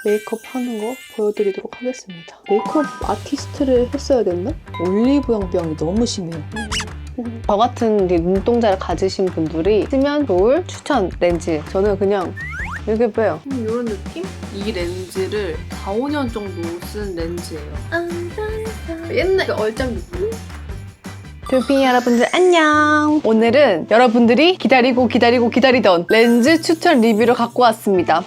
메이크업 하는 거 보여드리도록 하겠습니다. 메이크업 아티스트를 했어야 됐나? 올리브영병이 너무 심해요. 저 같은 눈동자를 가지신 분들이 쓰면 좋을 추천 렌즈. 저는 그냥 이렇게 빼요. 이런 느낌? 이 렌즈를 4, 5년 정도 쓴 렌즈예요. 옛날 그 얼짱 느낌? 뷰피 여러분들 안녕. 오늘은 여러분들이 기다리던 렌즈 추천 리뷰를 갖고 왔습니다.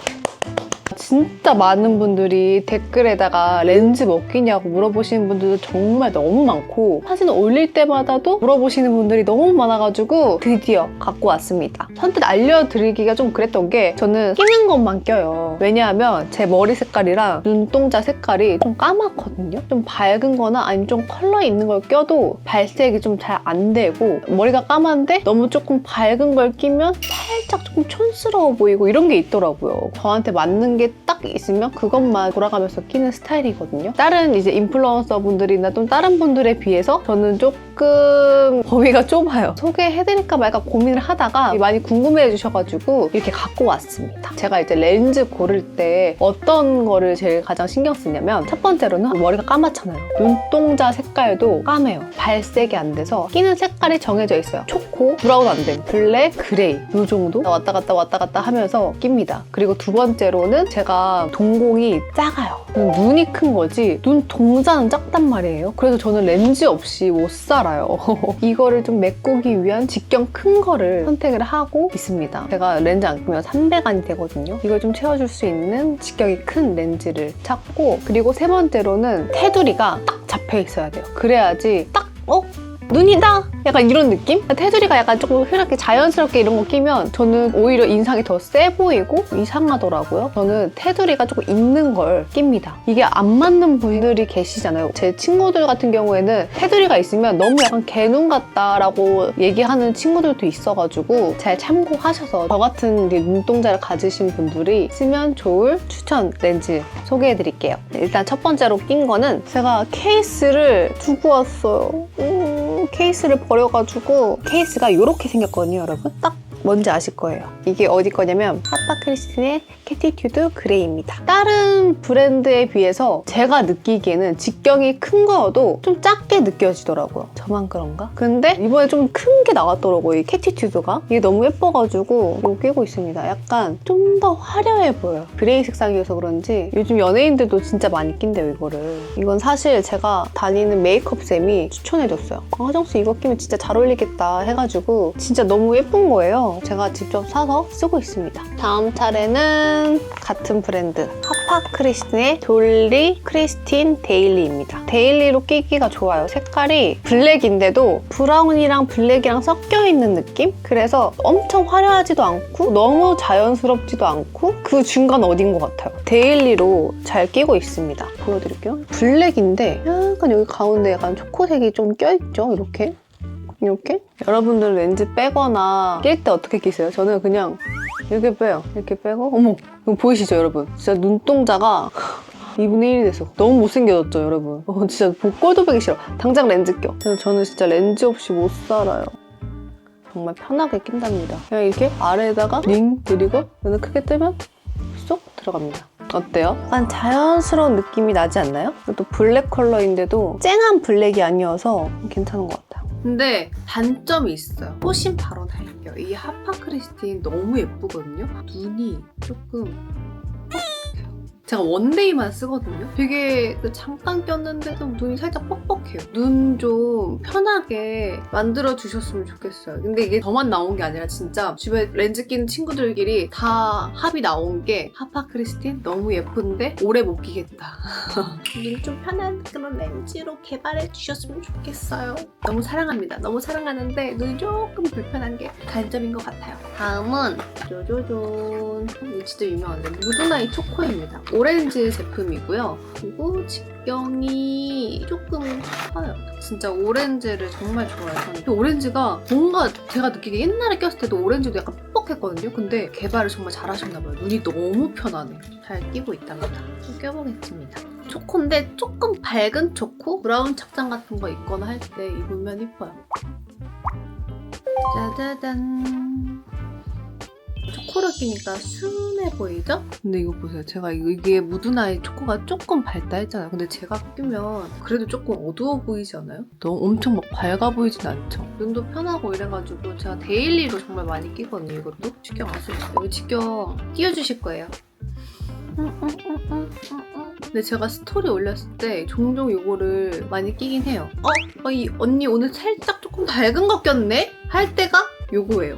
진짜 많은 분들이 댓글에다가 렌즈 뭐 끼냐고 물어보시는 분들도 정말 너무 많고 사진 올릴 때마다도 물어보시는 분들이 너무 많아가지고 드디어 갖고 왔습니다. 선뜻 알려드리기가 좀 그랬던 게 저는 끼는 것만 껴요. 왜냐하면 제 머리 색깔이랑 눈동자 색깔이 좀 까맣거든요. 좀 밝은 거나 아니면 좀 컬러 있는 걸 껴도 발색이 좀 잘 안 되고 머리가 까만데 너무 조금 밝은 걸 끼면 살짝 조금 촌스러워 보이고 이런 게 있더라고요. 저한테 맞는 게 딱 있으면 그것만 돌아가면서 끼는 스타일이거든요. 다른 이제 인플루언서 분들이나 또 다른 분들에 비해서 저는 조금 범위가 좁아요. 소개해드릴까 말까 고민을 하다가 많이 궁금해 주셔가지고 이렇게 갖고 왔습니다. 제가 이제 렌즈 고를 때 어떤 거를 제일 가장 신경 쓰냐면 첫 번째로는 머리가 까맣잖아요. 눈동자 색깔도 까매요. 발색이 안 돼서 끼는 색깔이 정해져 있어요. 초코, 브라운 안 된, 블랙, 그레이 이 정도 왔다 갔다 하면서 낍니다. 그리고 두 번째로는 제가 동공이 작아요. 눈이 큰 거지 눈동자는 작단 말이에요. 그래서 저는 렌즈 없이 못 살아요. 이거를 좀 메꾸기 위한 직경 큰 거를 선택을 하고 있습니다. 제가 렌즈 안 끼면 300안이 되거든요. 이걸 좀 채워줄 수 있는 직경이 큰 렌즈를 찾고, 그리고 세 번째로는 테두리가 딱 잡혀 있어야 돼요. 그래야지 딱 눈이다! 약간 이런 느낌? 테두리가 약간 조금 흐랗게 자연스럽게 이런 거 끼면 저는 오히려 인상이 더 세 보이고 이상하더라고요. 저는 테두리가 조금 있는 걸 낍니다. 이게 안 맞는 분들이 계시잖아요. 제 친구들 같은 경우에는 테두리가 있으면 너무 약간 개눈 같다라고 얘기하는 친구들도 있어가지고 잘 참고하셔서 저 같은 눈동자를 가지신 분들이 쓰면 좋을 추천 렌즈 소개해드릴게요. 일단 첫 번째로 낀 거는 제가 케이스를 두고 왔어요. 케이스를 버려가지고 케이스가 이렇게 생겼거든요, 여러분. 딱 뭔지 아실 거예요. 이게 어디 거냐면 하파 크리스틴의 캐티튜드 그레이입니다. 다른 브랜드에 비해서 제가 느끼기에는 직경이 큰 거여도 좀 작게 느껴지더라고요. 저만 그런가? 근데 이번에 좀 큰 게 나왔더라고요, 이 캐티튜드가. 이게 너무 예뻐가지고 이거 끼고 있습니다. 약간 좀 더 화려해 보여요. 그레이 색상이어서 그런지 요즘 연예인들도 진짜 많이 낀대요, 이거를. 이건 사실 제가 다니는 메이크업쌤이 추천해줬어요. 화정씨 이거 끼면 진짜 잘 어울리겠다 해가지고 진짜 너무 예쁜 거예요. 제가 직접 사서 쓰고 있습니다. 다음 차례는 같은 브랜드 하파 크리스틴의 졸리 크리스틴 데일리입니다. 데일리로 끼기가 좋아요. 색깔이 블랙인데도 브라운이랑 블랙이랑 섞여 있는 느낌? 그래서 엄청 화려하지도 않고 너무 자연스럽지도 않고 그 중간 어딘 것 같아요. 데일리로 잘 끼고 있습니다. 보여드릴게요. 블랙인데 약간 여기 가운데 약간 초코색이 좀 껴있죠? 이렇게. 여러분들 렌즈 빼거나 낄 때 어떻게 끼세요? 저는 그냥 이렇게 빼요. 이렇게 빼고 어머 이거 보이시죠 여러분? 진짜 눈동자가 2분의 1이 됐어. 너무 못생겨졌죠 여러분? 진짜 꼴도 보기 싫어. 당장 렌즈 껴. 저는 진짜 렌즈 없이 못 살아요. 정말 편하게 낀답니다. 그냥 이렇게 아래에다가 링 그리고 눈을 크게 뜨면 쏙 들어갑니다. 어때요? 약간 자연스러운 느낌이 나지 않나요? 또 블랙 컬러인데도 쨍한 블랙이 아니어서 괜찮은 것 같아요. 근데 단점이 있어요. 소신 발언할게요. 이 하파 크리스틴 너무 예쁘거든요. 눈이 조금 제가 원데이만 쓰거든요. 되게 잠깐 꼈는데도 눈이 살짝 뻑뻑해요. 눈 좀 편하게 만들어 주셨으면 좋겠어요. 근데 이게 저만 나온 게 아니라 진짜 주변에 렌즈 끼는 친구들끼리 다 합이 나온 게 하파 크리스틴 너무 예쁜데 오래 못 끼겠다. 눈 좀 편한 그런 렌즈로 개발해 주셨으면 좋겠어요. 너무 사랑합니다. 너무 사랑하는데 눈이 조금 불편한 게 단점인 것 같아요. 다음은 쪼쪼존. 이거 진짜 유명한데 무드나잇 초코입니다. 오렌지 제품이고요. 그리고 직경이 조금 커요. 진짜 오렌지를 정말 좋아해요. 이 오렌지가 뭔가 제가 느끼기에 옛날에 꼈을 때도 오렌지도 약간 뻑뻑했거든요. 근데 개발을 정말 잘하셨나봐요. 눈이 너무 편하네. 잘 끼고 있답니다. 좀 껴보겠습니다. 초코인데 조금 밝은 초코? 브라운 착장 같은 거 입거나 할 때 입으면 이뻐요. 짜자잔. 초코를 끼니까 순해 보이죠? 근데 이거 보세요. 제가 이게 무드나잇 초코가 조금 밝다했잖아요. 근데 제가 끼면 그래도 조금 어두워 보이지 않아요? 너무 엄청 막 밝아 보이진 않죠? 눈도 편하고 이래가지고 제가 데일리로 정말 많이 끼거든요. 이것도 직경 아세요? 여기 직경 끼워주실 거예요. 근데 제가 스토리 올렸을 때 종종 이거를 많이 끼긴 해요. 이 언니 오늘 살짝 조금 밝은 거 꼈네? 할 때가 요거예요.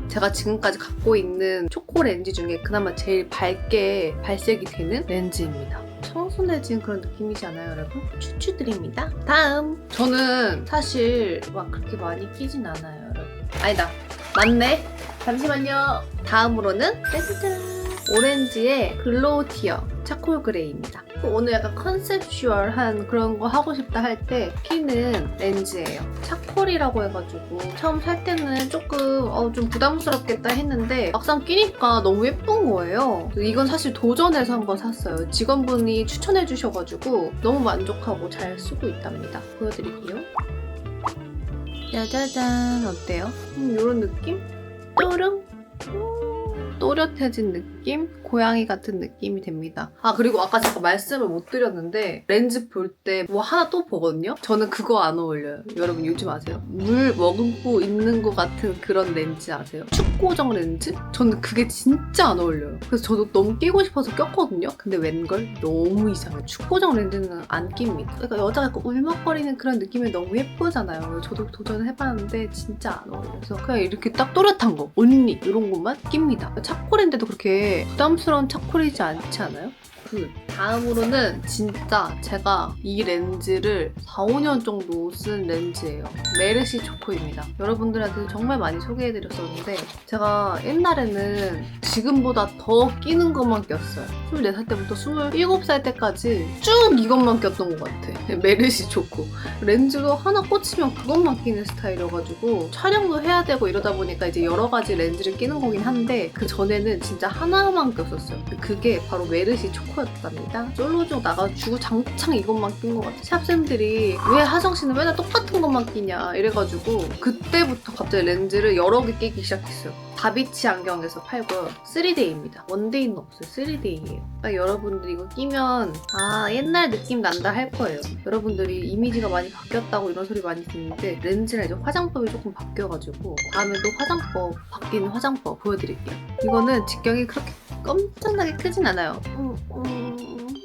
제가 지금까지 갖고 있는 초코 렌즈 중에 그나마 제일 밝게 발색이 되는 렌즈입니다. 청순해진 그런 느낌이지 않아요, 여러분? 추추드립니다. 다음! 저는 사실 막 그렇게 많이 끼진 않아요, 여러분. 아니다. 맞네? 잠시만요. 다음으로는 짜자잔! 오렌지의 글로우 티어 차콜 그레이입니다. 오늘 약간 컨셉슈얼한 그런 거 하고 싶다 할 때 끼는 렌즈예요. 차콜이라고 해가지고 처음 살 때는 조금 좀 부담스럽겠다 했는데 막상 끼니까 너무 예쁜 거예요. 이건 사실 도전해서 한번 샀어요. 직원분이 추천해 주셔가지고 너무 만족하고 잘 쓰고 있답니다. 보여드릴게요. 짜자잔, 어때요? 이런 느낌? 또릉? 또렷해진 느낌? 고양이 같은 느낌이 됩니다. 그리고 아까 제가 말씀을 못 드렸는데 렌즈 볼 때 뭐 하나 또 보거든요? 저는 그거 안 어울려요. 여러분 요즘 아세요? 물 머금고 있는 것 같은 그런 렌즈 아세요? 축고정 렌즈? 저는 그게 진짜 안 어울려요. 그래서 저도 너무 끼고 싶어서 꼈거든요? 근데 웬걸? 너무 이상해요. 축고정 렌즈는 안 낍니다. 그러니까 여자가 약간 울먹거리는 그런 느낌이 너무 예쁘잖아요. 저도 도전해봤는데 진짜 안 어울려요. 그래서 그냥 이렇게 딱 또렷한 거, 언니 이런 것만 낍니다. 차콜인데도 그렇게 부담스러운 차콜이지 않지 않아요? 다음으로는 진짜 제가 이 렌즈를 4, 5년 정도 쓴 렌즈예요. 메르시 초코입니다. 여러분들한테 정말 많이 소개해드렸었는데 제가 옛날에는 지금보다 더 끼는 것만 꼈어요. 24살 때부터 27살 때까지 쭉 이것만 꼈던 것 같아. 메르시 초코. 렌즈도 하나 꽂히면 그것만 끼는 스타일이어가지고 촬영도 해야 되고 이러다 보니까 이제 여러 가지 렌즈를 끼는 거긴 한데 그 전에는 진짜 하나만 꼈었어요. 그게 바로 메르시 초코였어요. 답니다. 솔로족 나가주고 장창 이것만 낀 것 같아. 샵쌤들이 왜 하정씨는 맨날 똑같은 것만 끼냐 이래가지고 그때부터 갑자기 렌즈를 여러 개 끼기 시작했어요. 다비치 안경에서 팔고요. 3데이입니다. 원데이는 없어요. 3데이예요. 그러니까 여러분들이 이거 끼면 옛날 느낌 난다 할 거예요. 여러분들이 이미지가 많이 바뀌었다고 이런 소리 많이 듣는데 렌즈랑 이제 화장법이 조금 바뀌어가지고 다음에 또 화장법 바뀐 화장법 보여드릴게요. 이거는 직경이 그렇게 깜짝나게 크진 않아요.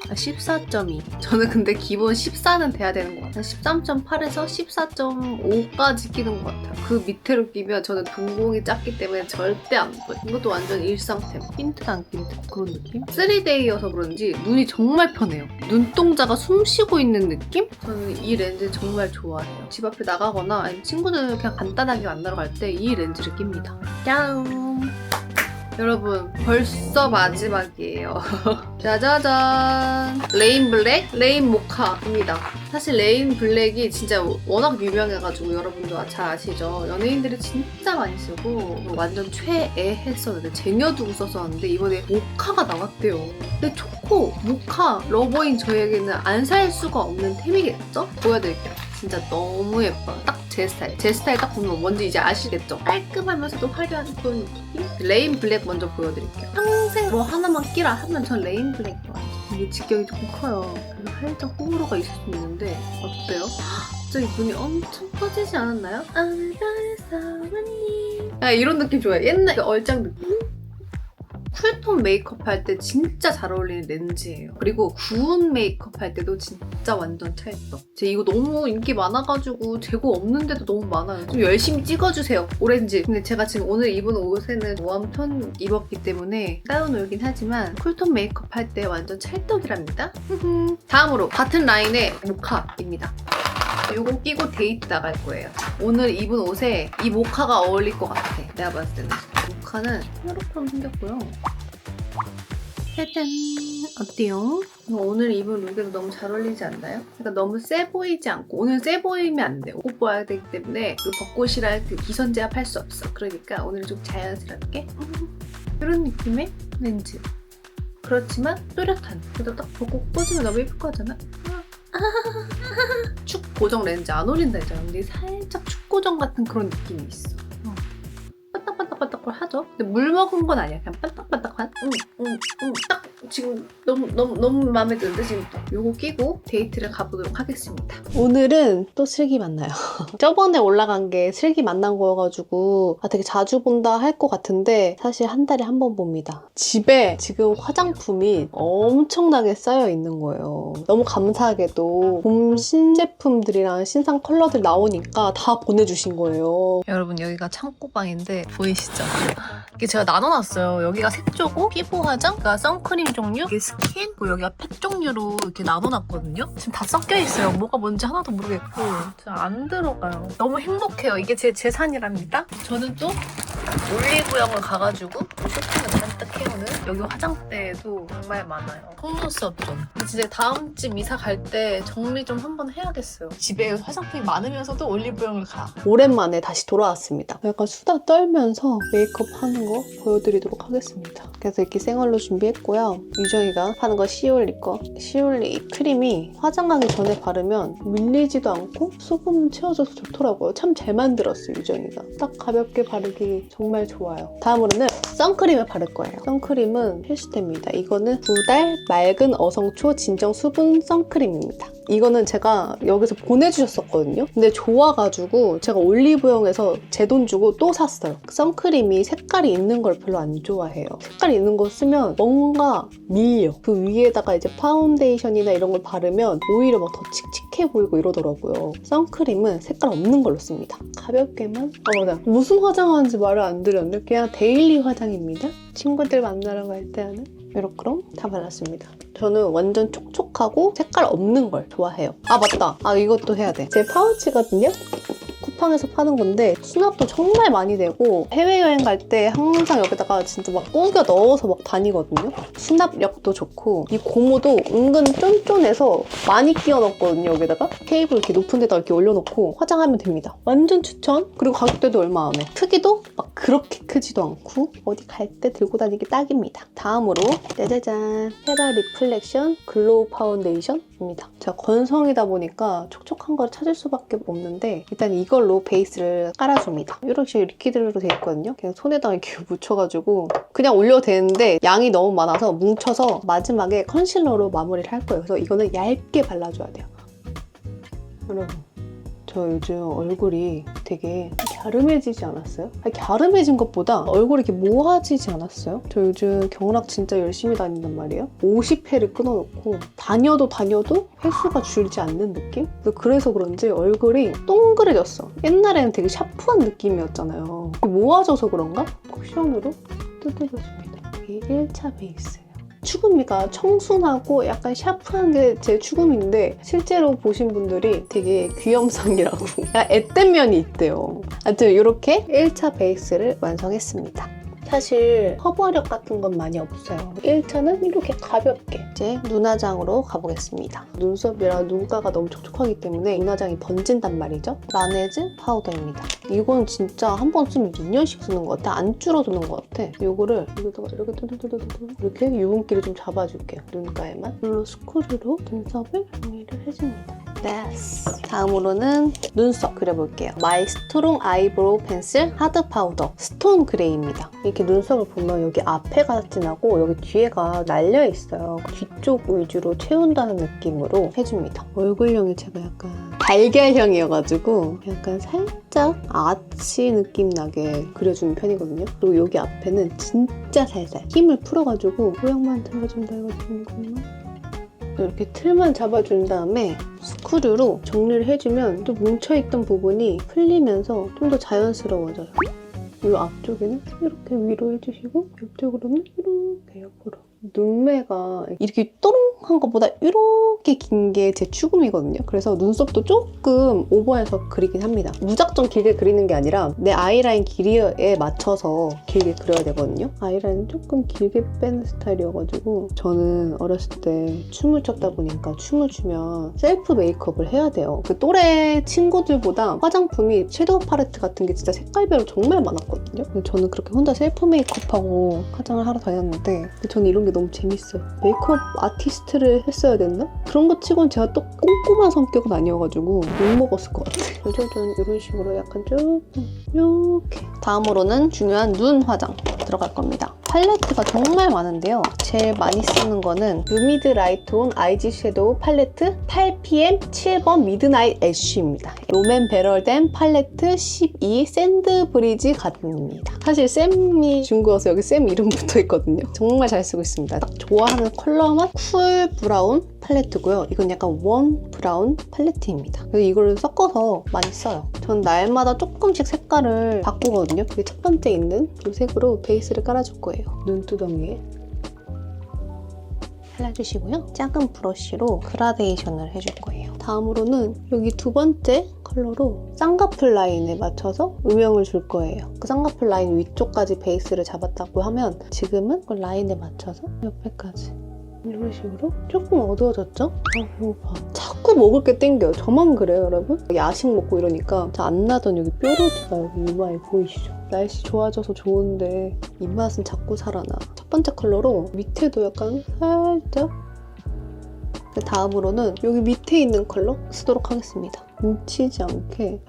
14.2. 저는 근데 기본 14는 돼야 되는 것 같아요. 13.8에서 14.5까지 끼는 것 같아요. 그 밑으로 끼면 저는 동공이 작기 때문에 절대 안 보여요. 이것도 완전 일상템. 핀트 안 핀트 그런 느낌? 3데이여서 그런지 눈이 정말 편해요. 눈동자가 숨 쉬고 있는 느낌? 저는 이 렌즈 정말 좋아해요. 집 앞에 나가거나 아니면 친구들 그냥 간단하게 만나러 갈 때 이 렌즈를 낍니다. 짠! 여러분 벌써 마지막이에요. 짜자잔! 레인 블랙, 레인 모카입니다. 사실 레인 블랙이 진짜 워낙 유명해가지고 여러분도 잘 아시죠? 연예인들이 진짜 많이 쓰고 완전 최애 했었는데 쟁여두고 썼었는데 이번에 모카가 나왔대요. 근데 초코, 모카, 러버인 저에게는 안 살 수가 없는 템이겠죠? 보여드릴게요. 진짜 너무 예뻐요. 딱 제 스타일. 제 스타일 딱 보면 뭔지 이제 아시겠죠? 깔끔하면서도 화려한 그런 느낌? 레인 블랙 먼저 보여드릴게요. 평생 뭐 하나만 끼라 하면 전 레인 블랙 좋아해요. 이게 직경이 조금 커요. 그래서 살짝 호불호가 있을 수 있는데 어때요? 갑자기 눈이 엄청 커지지 않았나요? 이런 느낌 좋아요. 옛날 그 얼짱 느낌? 쿨톤 메이크업 할 때 진짜 잘 어울리는 렌즈예요. 그리고 구운 메이크업 할 때도 진짜 완전 찰떡. 제가 이거 너무 인기 많아가지고 재고 없는데도 너무 많아요. 좀 열심히 찍어주세요. 오렌지. 근데 제가 지금 오늘 입은 옷에는 웜톤 입었기 때문에 따로놀긴 하지만 쿨톤 메이크업 할 때 완전 찰떡이랍니다. 다음으로 같은 라인의 모카입니다. 이거 끼고 데이트 나갈 거예요. 오늘 입은 옷에 이 모카가 어울릴 것 같아. 내가 봤을 때는. 모카는 이렇게 생겼고요. 짜잔! 어때요? 오늘 입은 룩에도 너무 잘 어울리지 않나요? 그러니까 너무 세 보이지 않고 오늘 세 보이면 안 돼요. 옷 보아야 되기 때문에 그 벚꽃이랑 그 기선 제압할 수 없어. 그러니까 오늘 좀 자연스럽게 이런 느낌의 렌즈. 그렇지만 또렷한. 그래도 딱 보고 꽂으면 너무 예쁠 거잖아. 축 고정 렌즈 안 어울린다 했잖아. 근데 살짝 축 고정 같은 그런 느낌이 있어. 반짝반짝 반딱반딱하죠? 근데 물 먹은 건 아니야. 그냥 반딱반딱한? 딱 지금 너무 마음에 드는데 지금부터 요거 끼고 데이트를 가보도록 하겠습니다. 오늘은 또 슬기 만나요. 저번에 올라간 게 슬기 만난 거여가지고 되게 자주 본다 할 것 같은데 사실 한 달에 한 번 봅니다. 집에 지금 화장품이 엄청나게 쌓여 있는 거예요. 너무 감사하게도 봄 신제품들이랑 신상 컬러들 나오니까 다 보내주신 거예요. 여러분 여기가 창고방인데 보이시죠? 이게 제가 나눠놨어요. 여기가 색조고 피부 화장, 그러니까 선크림 종류, 이게 스킨, 그리고 여기가 팩 종류로 이렇게 나눠놨거든요. 지금 다 섞여있어요. 뭐가 뭔지 하나도 모르겠고 진짜 안 들어가요. 너무 행복해요. 이게 제 재산이랍니다. 저는 또 올리브영을 가가지고 쇼핑을 잔뜩 해오는 여기 화장대에도 정말 많아요. 속눈썹 좀. 근데 진짜 다음집 이사 갈 때 정리 좀 한번 해야겠어요. 집에 화장품이 많으면서도 올리브영을 가. 오랜만에 다시 돌아왔습니다. 약간 수다 떨면서 메이크업 하는 거 보여드리도록 하겠습니다. 그래서 이렇게 생얼로 준비했고요. 유정이가 하는 거 시올리 거. 시올리 크림이 화장하기 전에 바르면 밀리지도 않고 수분 채워져서 좋더라고요. 참 잘 만들었어요, 유정이가. 딱 가볍게 바르기 정말 좋아요. 다음으로는 선크림을 바를 거예요. 선크림은 필수템입니다. 이거는 2달 맑은 어성초 진정 수분 선크림입니다. 이거는 제가 여기서 보내주셨었거든요. 근데 좋아가지고 제가 올리브영에서 제 돈 주고 또 샀어요. 선크림이 색깔이 있는 걸 별로 안 좋아해요. 색깔이 있는 거 쓰면 뭔가 밀려. 그 위에다가 이제 파운데이션이나 이런 걸 바르면 오히려 막 더 칙칙해 보이고 이러더라고요. 선크림은 색깔 없는 걸로 씁니다. 가볍게만. 맞아. 무슨 화장하는지 말을 안 드렸는데 그냥 데일리 화장입니다. 친구들 만나러 갈 때 하는. 이렇게럼 다 발랐습니다. 저는 완전 촉촉하고 색깔 없는 걸 좋아해요. 맞다. 이것도 해야 돼. 제 파우치거든요. 쿠팡에서 파는 건데 수납도 정말 많이 되고 해외여행 갈 때 항상 여기다가 진짜 막 꾸겨 넣어서 막 다니거든요. 수납력도 좋고 이 고무도 은근 쫀쫀해서 많이 끼워 넣었거든요. 여기다가 케이블 이렇게 높은 데다 이렇게 올려놓고 화장하면 됩니다. 완전 추천. 그리고 가격대도 얼마 안 해. 크기도 막 그렇게 크지도 않고 어디 갈 때 들고 다니기 딱입니다. 다음으로 짜자잔 헤라 리플렉션 글로우 파운데이션입니다. 제가 건성이다 보니까 촉촉한 걸 찾을 수밖에 없는데 일단 이걸로 베이스를 깔아줍니다. 이렇게 리퀴드로 돼 있거든요. 그냥 손에다 이렇게 묻혀가지고 그냥 올려도 되는데 양이 너무 많아서 뭉쳐서 마지막에 컨실러로 마무리를 할 거예요. 그래서 이거는 얇게 발라줘야 돼요. 여러분, 저 요즘 얼굴이 되게 갸름해지지 않았어요? 갸름해진 것보다 얼굴이 이렇게 모아지지 않았어요? 저 요즘 경락 진짜 열심히 다닌단 말이에요. 50회를 끊어놓고 다녀도 횟수가 줄지 않는 느낌? 그래서 그런지 얼굴이 동그래졌어. 옛날에는 되게 샤프한 느낌이었잖아요. 모아져서 그런가? 쿠션으로 뜯어줬습니다. 이게 1차 베이스예요. 추구미가 청순하고 약간 샤프한 게 제 추구미인데 실제로 보신 분들이 되게 귀염상이라고 앳된 면이 있대요. 아무튼 이렇게 1차 베이스를 완성했습니다. 사실 커버력 같은 건 많이 없어요. 1차는 이렇게 가볍게 이제 눈화장으로 가보겠습니다. 눈썹이랑 눈가가 너무 촉촉하기 때문에 눈화장이 번진단 말이죠. 라네즈 파우더입니다. 이건 진짜 한 번 쓰면 2년씩 쓰는 것 같아. 안 줄어드는 것 같아. 이거를 여기다가 이렇게 뚜두두두두 이렇게 유분기를 좀 잡아줄게요. 눈가에만. 물로 스크류로 눈썹을 정리를 해줍니다. 됐어. 다음으로는 눈썹 그려볼게요. 마이 스트롱 아이브로우 펜슬 하드 파우더 스톤 그레이입니다. 이렇게 눈썹을 보면 여기 앞에가 진하고 여기 뒤에가 날려 있어요. 뒤쪽 위주로 채운다는 느낌으로 해줍니다. 얼굴형이 제가 약간 달걀형이어가지고 약간 살짝 아치 느낌 나게 그려주는 편이거든요. 그리고 여기 앞에는 진짜 살살 힘을 풀어가지고 모양만 잡아준다 해가지고 이것만 이렇게 틀만 잡아준 다음에 스크류로 정리를 해주면 또 뭉쳐있던 부분이 풀리면서 좀 더 자연스러워져요. 이 앞쪽에는 이렇게 위로 해주시고 옆쪽으로는 이렇게 옆으로. 눈매가 이렇게 또롱한 것보다 이렇게 긴 게 제 추구미거든요. 그래서 눈썹도 조금 오버해서 그리긴 합니다. 무작정 길게 그리는 게 아니라 내 아이라인 길이에 맞춰서 길게 그려야 되거든요. 아이라인 조금 길게 빼는 스타일이어가지고 저는 어렸을 때 춤을 췄다 보니까 춤을 추면 셀프 메이크업을 해야 돼요. 그 또래 친구들보다 화장품이 섀도우 팔레트 같은 게 진짜 색깔별로 정말 많았거든요. 저는 그렇게 혼자 셀프 메이크업하고 화장을 하러 다녔는데 저는 이런 게 게 너무 재밌어요. 메이크업 아티스트를 했어야 됐나? 그런 거 치곤 제가 또 꼼꼼한 성격은 아니어가지고 욕먹었을 것 같아요. 저는 이런 식으로 약간 조금 이렇게. 다음으로는 중요한 눈 화장 들어갈 겁니다. 팔레트가 정말 많은데요. 제일 많이 쓰는 거는 루미드 라이트온 아이지 섀도우 팔레트 8pm 7번 미드나잇 애쉬입니다. 롬앤 베럴덴 팔레트 12 샌드 브리지 가든입니다. 사실 쌤이 준 거여서 여기 쌤 이름 붙어 있거든요. 정말 잘 쓰고 있습니다. 딱 좋아하는 컬러만 쿨 브라운 팔레트고요. 이건 약간 원 브라운 팔레트입니다. 그래서 이걸 섞어서 많이 써요. 전 날마다 조금씩 색깔을 바꾸거든요. 그게 첫 번째 있는 이 색으로 베이스를 깔아줄 거예요. 눈두덩이에 발라주시고요. 작은 브러쉬로 그라데이션을 해줄 거예요. 다음으로는 여기 두 번째 컬러로 쌍꺼풀 라인에 맞춰서 음영을 줄 거예요. 그 쌍꺼풀 라인 위쪽까지 베이스를 잡았다고 하면 지금은 그 라인에 맞춰서 옆에까지 이런 식으로 조금 어두워졌죠? 배고파. 자꾸 먹을 게 땡겨요. 저만 그래요, 여러분? 야식 먹고 이러니까 안 나던 여기 뾰루지가 여기 이마에 보이시죠? 날씨 좋아져서 좋은데 입맛은 자꾸 살아나. 첫 번째 컬러로 밑에도 약간 살짝 다음으로는 여기 밑에 있는 컬러 쓰도록 하겠습니다. 뭉치지 않게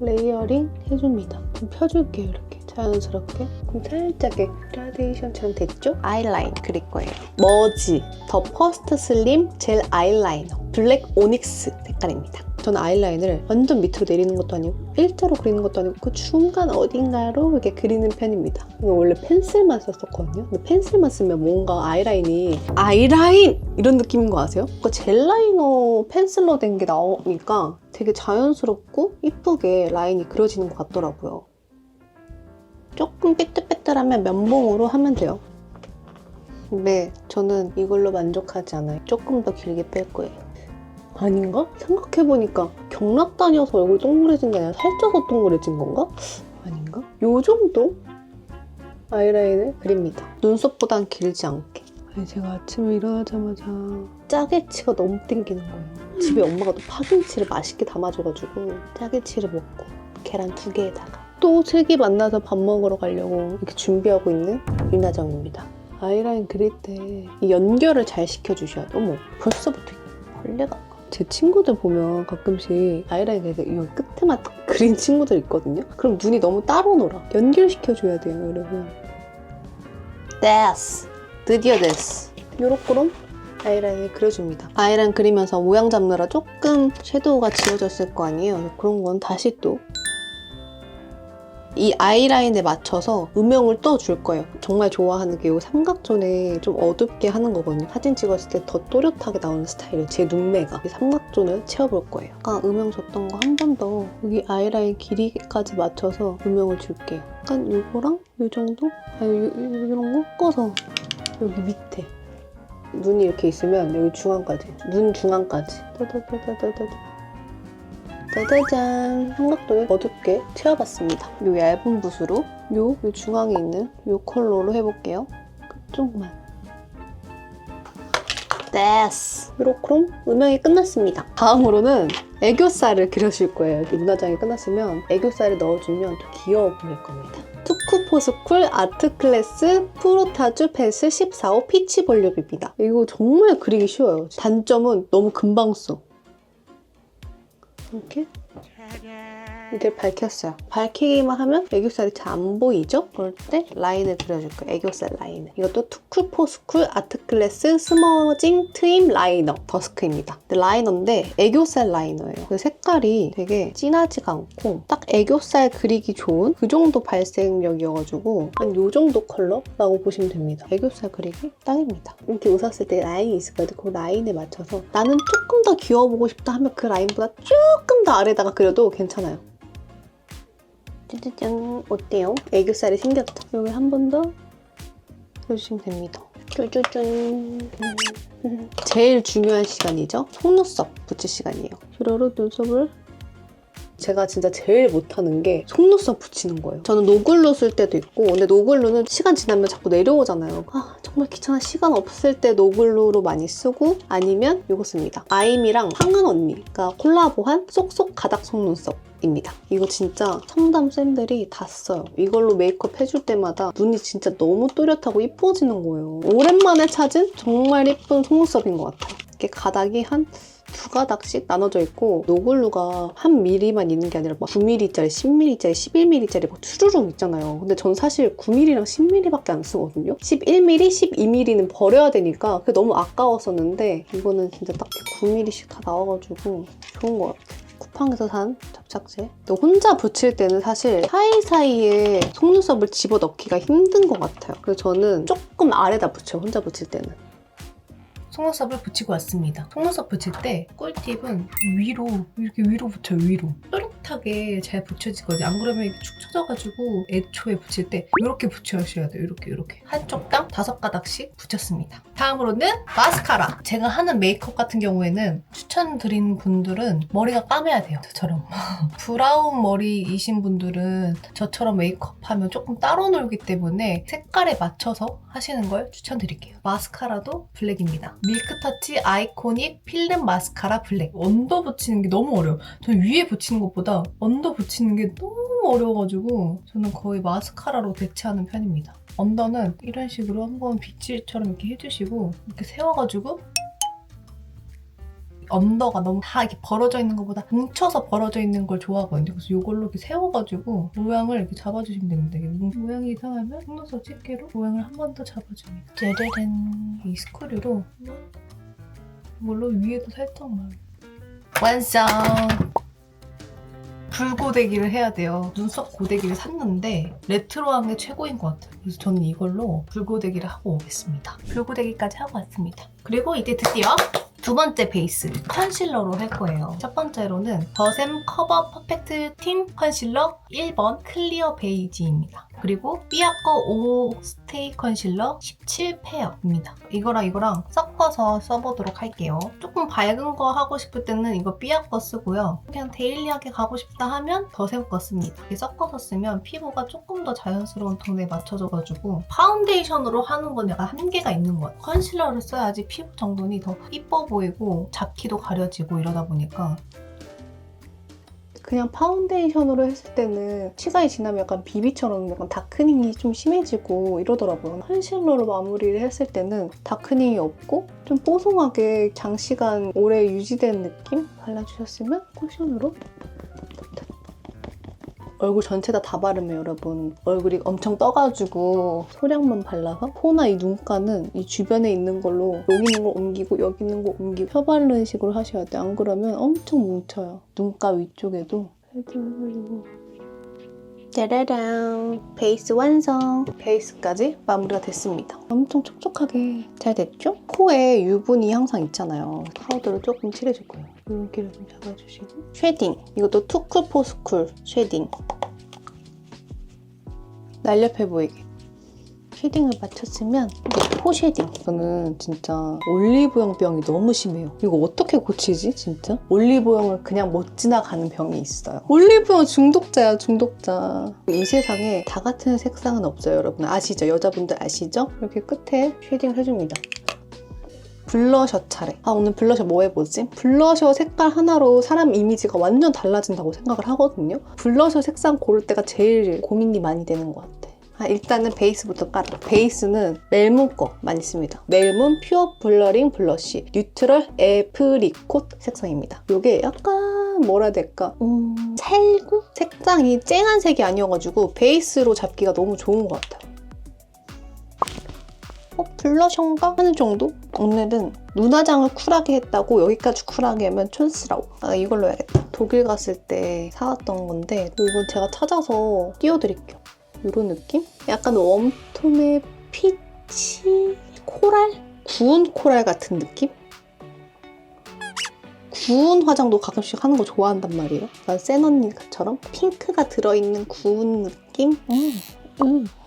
레이어링 해줍니다. 좀 펴줄게요, 이렇게. 자연스럽게. 그럼 살짝의 그라데이션처럼 됐죠? 아이라인 그릴 거예요. 머지 더 퍼스트 슬림 젤 아이라이너 블랙 오닉스 색깔입니다. 저는 아이라인을 완전 밑으로 내리는 것도 아니고 일자로 그리는 것도 아니고 그 중간 어딘가로 이렇게 그리는 편입니다. 이거 원래 펜슬만 썼었거든요. 근데 펜슬만 쓰면 뭔가 아이라인 이런 느낌인 거 아세요? 그러니까 젤 라이너 펜슬로 된 게 나오니까 되게 자연스럽고 이쁘게 라인이 그려지는 것 같더라고요. 조금 삐뚤삐뚤하면 면봉으로 하면 돼요. 근데 저는 이걸로 만족하지 않아요. 조금 더 길게 뺄 거예요. 아닌가? 생각해보니까 경락 다녀서 얼굴이 동그래진 게 아니라 살쪄서 동그래진 건가? 아닌가? 요 정도 아이라인을 그립니다. 눈썹보단 길지 않게. 아니, 제가 아침에 일어나자마자 짜게치가 너무 땡기는 거예요. 집에 엄마가 또 파김치를 맛있게 담아줘가지고 짜게치를 먹고 계란 2개에다가 또 슬기 만나서 밥 먹으러 가려고 이렇게 준비하고 있는 윤아정입니다. 아이라인 그릴 때 이 연결을 잘 시켜주셔야 돼요. 어머, 벌써부터 벌레가. 제 친구들 보면 가끔씩 아이라인 그릴 때 이 끝에만 딱 그린 친구들 있거든요. 그럼 눈이 너무 따로 놀아. 연결시켜줘야 돼요, 여러분. 됐어. 드디어 됐어. 요렇게로 아이라인을 그려줍니다. 아이라인 그리면서 모양 잡느라 조금 섀도우가 지워졌을 거 아니에요. 그런 건 다시 또 이 아이라인에 맞춰서 음영을 떠줄 거예요. 정말 좋아하는 게 이 삼각존에 좀 어둡게 하는 거거든요. 사진 찍었을 때 더 또렷하게 나오는 스타일이에요. 제 눈매가. 이 삼각존을 채워볼 거예요. 아까 음영 줬던 거 한 번 더 여기 아이라인 길이까지 맞춰서 음영을 줄게요. 약간 이거랑 이 정도? 아니, 이런 거 꺾어서 여기 밑에 눈이 이렇게 있으면 여기 중앙까지, 눈 중앙까지 짜자잔! 삼각도를 어둡게 채워봤습니다. 이 얇은 붓으로 요 중앙에 있는 요 컬러로 해볼게요. 끝쪽만. 됐어! 요렇게 음영이 끝났습니다. 다음으로는 애교살을 그려줄 거예요. 눈화장이 끝났으면 애교살을 넣어주면 또 귀여워 보일 겁니다. 투쿠포스쿨 아트클래스 프로타주 펜슬 14호 피치 볼륨입니다. 이거 정말 그리기 쉬워요. 단점은 너무 금방 써. 이렇게 이들 밝혔어요. 밝히기만 하면 애교살이 잘 안 보이죠? 그럴 때 라인을 그려줄 거예요. 애교살 라인을. 이것도 투쿨포스쿨 아트클래스 스머징 트임 라이너 더스크입니다. 라이너인데 애교살 라이너예요. 그 색깔이 되게 진하지가 않고 딱 애교살 그리기 좋은 그 정도 발색력이어가지고 한 요 정도 컬러라고 보시면 됩니다. 애교살 그리기 딱입니다. 이렇게 웃었을 때 라인이 있을 거예요. 그 라인에 맞춰서 나는 조금 더 귀여워 보고 싶다 하면 그 라인보다 조금 더 아래다가 그려도 괜찮아요. 짜자잔, 어때요? 애교살이 생겼죠? 여기 한 번 더 해주시면 됩니다. 짜자잔. 제일 중요한 시간이죠? 속눈썹 붙일 시간이에요. 슈러로 눈썹을 제가 진짜 제일 못하는 게 속눈썹 붙이는 거예요. 저는 노글루 쓸 때도 있고 근데 노글루는 시간 지나면 자꾸 내려오잖아요. 아 정말 귀찮아. 시간 없을 때 노글루로 많이 쓰고 아니면 이거 씁니다. 아임이랑 황은 언니가 콜라보한 쏙쏙 가닥 속눈썹 입니다. 이거 진짜 청담 쌤들이 다 써요. 이걸로 메이크업 해줄 때마다 눈이 진짜 너무 또렷하고 이뻐지는 거예요. 오랜만에 찾은 정말 이쁜 속눈썹인 것 같아요. 이렇게 가닥이 한 2가닥씩 나눠져 있고 노글루가 한 밀리만 있는 게 아니라 막 9mm짜리, 10mm짜리, 11mm짜리 막 추르륵 있잖아요. 근데 전 사실 9mm랑 10mm밖에 안 쓰거든요. 11mm, 12mm는 버려야 되니까 그게 너무 아까웠었는데 이거는 진짜 딱 9mm씩 다 나와가지고 좋은 것 같아요. 쿠팡에서 산 접착제. 또 혼자 붙일 때는 사실 사이사이에 속눈썹을 집어넣기가 힘든 것 같아요. 그래서 저는 조금 아래다 붙여요. 혼자 붙일 때는. 속눈썹을 붙이고 왔습니다. 속눈썹 붙일 때 꿀팁은 위로, 이렇게 위로 붙여요. 위로. 또렷하게 잘 붙여지거든요. 안 그러면 이렇게 축 처져가지고 애초에 붙일 때 이렇게 붙여주셔야 돼요. 이렇게. 한쪽당 5가닥씩 붙였습니다. 다음으로는 마스카라. 제가 하는 메이크업 같은 경우에는 추천드리는 분들은 머리가 까매야 돼요. 저처럼. 브라운 머리이신 분들은 저처럼 메이크업하면 조금 따로 놀기 때문에 색깔에 맞춰서 하시는 걸 추천드릴게요. 마스카라도 블랙입니다. 밀크터치 아이코닉 필름 마스카라 블랙. 언더 붙이는 게 너무 어려워요. 저는 위에 붙이는 것보다 언더 붙이는 게 너무 어려워가지고 저는 거의 마스카라로 대체하는 편입니다. 언더는 이런 식으로 한번 빗질처럼 이렇게 해주시고 이렇게 세워가지고 언더가 너무 다 이렇게 벌어져 있는 것보다 뭉쳐서 벌어져 있는 걸 좋아하거든요. 그래서 이걸로 이렇게 세워가지고 모양을 이렇게 잡아주시면 됩니다. 모양이 이상하면 속눈썹 집게로 모양을 한 번 더 잡아줍니다. 짜라란. 이 스크류로 이걸로 위에도 살짝만. 완성! 불고데기를 해야 돼요. 눈썹 고데기를 샀는데 레트로한 게 최고인 것 같아요. 그래서 저는 이걸로 불고데기를 하고 오겠습니다. 불고데기까지 하고 왔습니다. 그리고 이제 드디어 두 번째 베이스 컨실러로 할 거예요. 첫 번째로는 더샘 커버 퍼펙트 틴 컨실러 1번 클리어 베이지입니다. 그리고 삐아꺼 5 스테이 컨실러 17페어입니다. 이거랑 섞어서 써보도록 할게요. 조금 밝은 거 하고 싶을 때는 이거 삐아꺼 쓰고요. 그냥 데일리하게 가고 싶다 하면 더샘 거 씁니다. 이렇게 섞어서 쓰면 피부가 조금 더 자연스러운 톤에 맞춰져가지고 파운데이션으로 하는 건 약간 한계가 있는 것 같아요. 컨실러를 써야지 피부 정돈이 더 이뻐 보이고 잡티도 가려지고 이러다 보니까 그냥 파운데이션으로 했을 때는 시간이 지나면 약간 비비처럼 약간 다크닝이 좀 심해지고 이러더라고요. 컨실러로 마무리를 했을 때는 다크닝이 없고 좀 뽀송하게 장시간 오래 유지된 느낌 발라주셨으면 쿠션으로 얼굴 전체 다 바르면 여러분 얼굴이 엄청 떠가지고 소량만 발라서 코나 이 눈가는 이 주변에 있는 걸로 여기 있는 걸 옮기고 여기 있는 거 옮기고 펴바르는 식으로 하셔야 돼요. 안 그러면 엄청 뭉쳐요. 눈가 위쪽에도 해주고 짜라란 베이스 완성! 베이스까지 마무리가 됐습니다. 엄청 촉촉하게 잘 됐죠? 코에 유분이 항상 있잖아요. 파우더를 조금 칠해줄 거예요. 여기를 좀 잡아주시고 쉐딩! 이것도 투쿨 포스쿨 쉐딩 날렵해 보이게 쉐딩을 맞췄으면 이제 코 쉐딩. 저는 진짜 올리브영 병이 너무 심해요. 이거 어떻게 고치지 진짜? 올리브영을 그냥 못 지나가는 병이 있어요. 올리브영 중독자야 중독자. 이 세상에 다 같은 색상은 없어요 여러분. 아시죠? 여자분들 아시죠? 이렇게 끝에 쉐딩을 해줍니다. 블러셔 차례. 오늘 블러셔 뭐 해보지? 블러셔 색깔 하나로 사람 이미지가 완전 달라진다고 생각을 하거든요. 블러셔 색상 고를 때가 제일 고민이 많이 되는 것 같아. 일단은 베이스부터 깔아. 베이스는 멜문 거 많이 씁니다. 멜문 퓨어 블러링 블러쉬 뉴트럴 애프리콧 색상입니다. 이게 약간 뭐라 해야 될까? 살구? 색상이 쨍한 색이 아니어가지고 베이스로 잡기가 너무 좋은 것 같아요. 블러셔인가? 하는 정도? 오늘은 눈화장을 쿨하게 했다고 여기까지 쿨하게 하면 촌스러워. 이걸로 해야겠다. 독일 갔을 때 사왔던 건데 이건 제가 찾아서 띄워드릴게요. 이런 느낌? 약간 웜톤의 피치 코랄? 구운 코랄 같은 느낌? 구운 화장도 가끔씩 하는 거 좋아한단 말이에요. 난 센 언니처럼 핑크가 들어있는 구운 느낌?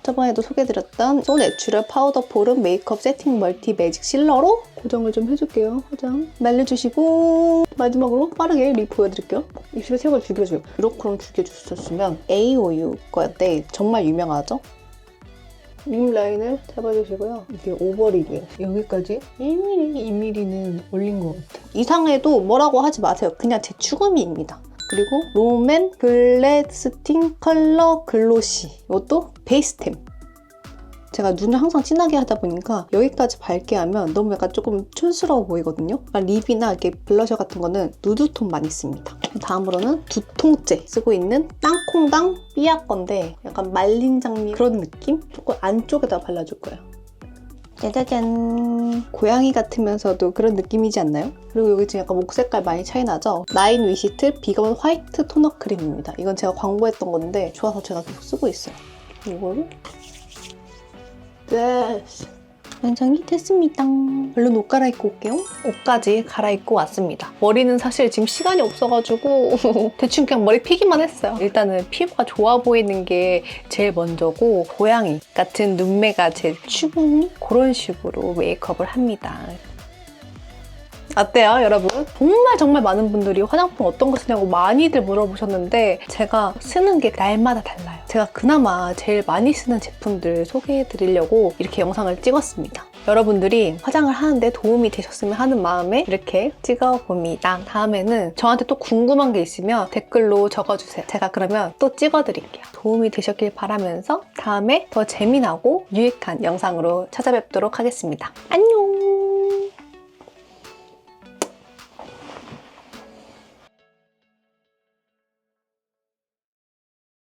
저번에도 소개해드렸던 소 내추럴 파우더 폼 메이크업 세팅 멀티 매직 실러로 고정을 좀 해줄게요. 화장 날려주시고 마지막으로 빠르게 립 보여드릴게요. 입술에 색을 죽여줘요. 이렇게 죽여주셨으면 AOU 거였는데 정말 유명하죠? 립 라인을 잡아주시고요. 이게 오버립이에요. 여기까지 1mm, 2mm는 올린 것 같아요. 이상해도 뭐라고 하지 마세요. 그냥 제 추구미입니다. 그리고 롬앤 글래스팅 컬러 글로시. 이것도 베이스템. 제가 눈을 항상 진하게 하다 보니까 여기까지 밝게 하면 너무 약간 조금 촌스러워 보이거든요. 립이나 이렇게 블러셔 같은 거는 누드톤 많이 씁니다. 다음으로는 두통째 쓰고 있는 땅콩당 삐아 건데 약간 말린 장미 그런 느낌? 조금 안쪽에다 발라줄 거예요. 짜자잔. 고양이 같으면서도 그런 느낌이지 않나요? 그리고 여기 지금 약간 목 색깔 많이 차이 나죠? 나인 위시트 비건 화이트 토너 크림입니다. 이건 제가 광고했던 건데 좋아서 제가 계속 쓰고 있어요. 이거를 완성이 됐습니다. 얼른 옷 갈아입고 올게요. 옷까지 갈아입고 왔습니다. 머리는 사실 지금 시간이 없어가지고 대충 그냥 머리 피기만 했어요. 일단은 피부가 좋아 보이는 게 제일 먼저고 고양이 같은 눈매가 제 추구미 그런 식으로 메이크업을 합니다. 어때요, 여러분? 정말 많은 분들이 화장품 어떤 거 쓰냐고 많이들 물어보셨는데 제가 쓰는 게 날마다 달라요. 제가 그나마 제일 많이 쓰는 제품들 소개해드리려고 이렇게 영상을 찍었습니다. 여러분들이 화장을 하는데 도움이 되셨으면 하는 마음에 이렇게 찍어봅니다. 다음에는 저한테 또 궁금한 게 있으면 댓글로 적어주세요. 제가 그러면 또 찍어드릴게요. 도움이 되셨길 바라면서 다음에 더 재미나고 유익한 영상으로 찾아뵙도록 하겠습니다. 안녕!